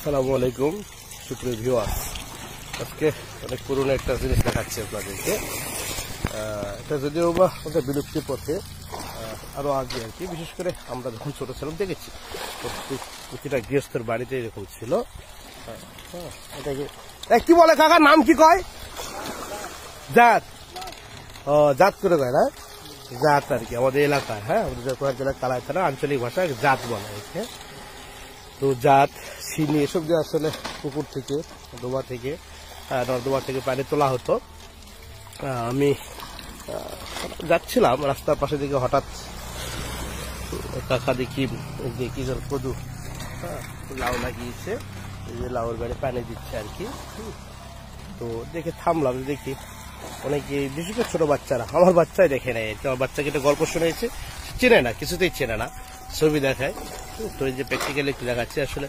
আসসালামু আলাইকুম সুপ্রিয় ভিউয়ার্স, আজকে অনেক পুরনো একটা জিনিস দেখাচ্ছি আপনাদেরকে। এটা যদিও বা ওটা বিলুপ্তির পথে, আরো আগে আর কি। বিশেষ করে আমরা যখন ছোট ছিলাম দেখেছি প্রতিটা গৃহস্থের বাড়িতে এরকম ছিল। এটাকে কি বলে কাকা, নাম কি কয়? জাত। ও, জাত করে কয় না, জাত আর কি আমাদের এলাকায়। হ্যাঁ, আমাদের কয়েক জেলার কালায় তারা আঞ্চলিক ভাষায় জাত বলা হয়েছে। তো জাত, চিনি এসব যে আসলে পুকুর থেকে, ডোবা থেকে, নর্দমা থেকে পানি তোলা হতো। আমি যাচ্ছিলাম রাস্তার পাশে দিকে, হঠাৎ কাকা দেখি যে কি কদু লাউ লাগিয়েছে, এই যে লাউর বাড়ি পানি দিচ্ছে আর কি। তো দেখে থামলাম, দেখি অনেকে, বিশেষ করে ছোট বাচ্চারা, আমার বাচ্চাই দেখে নেয়। আমার বাচ্চাকে একটা গল্প শুনেছে, চেনে না, কিছুতেই চেনে না, ছবি দেখায়। তো এই যে প্র্যাকটিক্যালি একটু দেখাচ্ছে, আসলে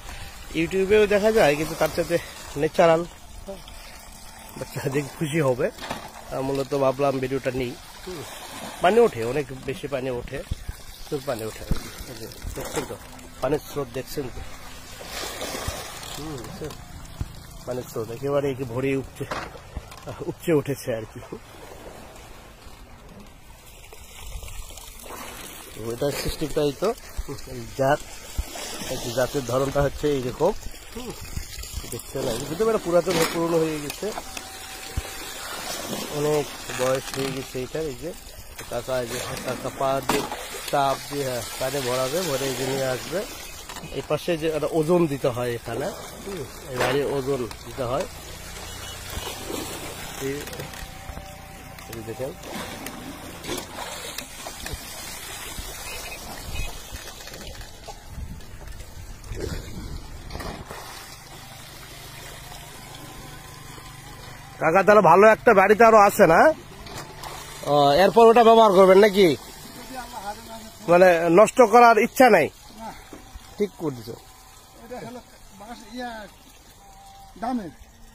ইউটিউবেও দেখা যায়, কিন্তু তার সাথে ন্যাচারাল, বাচ্চারা দেখে খুশি হবে। মূলত ভাবলাম ভিডিওটা নিই। পানি ওঠে, অনেক বেশি পানি ওঠে, প্রচুর পানি ওঠে। দেখছেন তো পানির স্রোত, দেখছেন তো পানির স্রোত একেবারে ভরে উপচে উঠেছে আর কি। এটার সিস্টেমটাই তো জাত, জাতের ধরনটা হচ্ছে এইরকম। দেখছেন না, কিন্তু এটা পুরনো হয়ে গেছে, অনেক বয়স হয়ে গেছে এটার। এই যে কাকা, এই যে কাকা পা দিয়ে চাপ দিয়ে, হ্যাঁ, পানি ভরাবে, ভরে এই যে নিয়ে আসবে। এই পাশে যে একটা ওজন দিতে হয় এখানে, এই বাড়ির ওজন দিতে হয়। দেখেন কাকা, তাহলে ভালো একটা বাড়িতে আরো আছে না? এরপর ওটা ব্যবহার করবেন নাকি? মানে নষ্ট করার ইচ্ছা নাই? ঠিক করছো।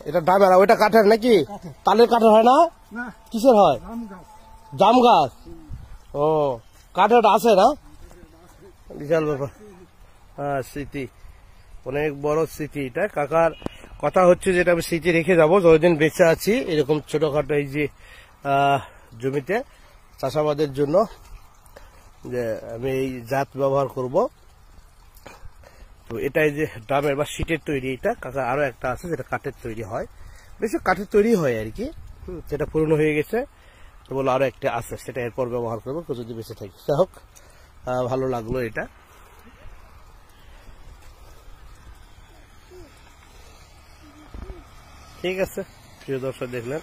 এটা ডাবের, ওইটা কাঠের নাকি? তালের কাঠের হয় না? কিসের হয়? জাম গাছ। ও, কাঠের আছে না? বিশাল ব্যাপার। হ্যাঁ, স্মৃতি, অনেক বড় স্মৃতি এটা। কাকার কথা হচ্ছে যেটা আমি স্মৃতি রেখে যাবো যতদিন বেঁচে আছি, এরকম ছোটখাটো এই যে জমিতে চাষাবাদের জন্য, যে আমি এই জাত ব্যবহার করব। তো এটাই যে ড্রামের বা শীটের তৈরি, এটা কাকা আরো একটা আছে যেটা কাঠের তৈরি হয়, বেশি কাঠের তৈরি হয় আর কি। সেটা পুরনো হয়ে গেছে, তো বলো আরো একটা আছে, সেটা এরপর ব্যবহার করবো যদি বেঁচে থাকি। যাই হোক, ভালো লাগলো এটা। ঠিক আছে, প্রিয় দর্শক, দেখলেন।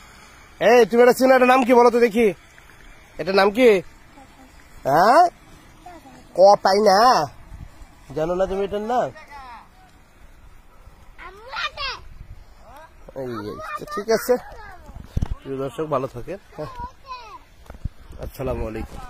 এই তুমি এটা চিনো, এটার নাম কি বলো তো দেখি, এটার নাম কি? হ্যাঁ, তাই না, জানো না তুমি এটার নাম? ঠিক আছে, প্রিয় দর্শক, ভালো থাকেন। আসসালামু আলাইকুম।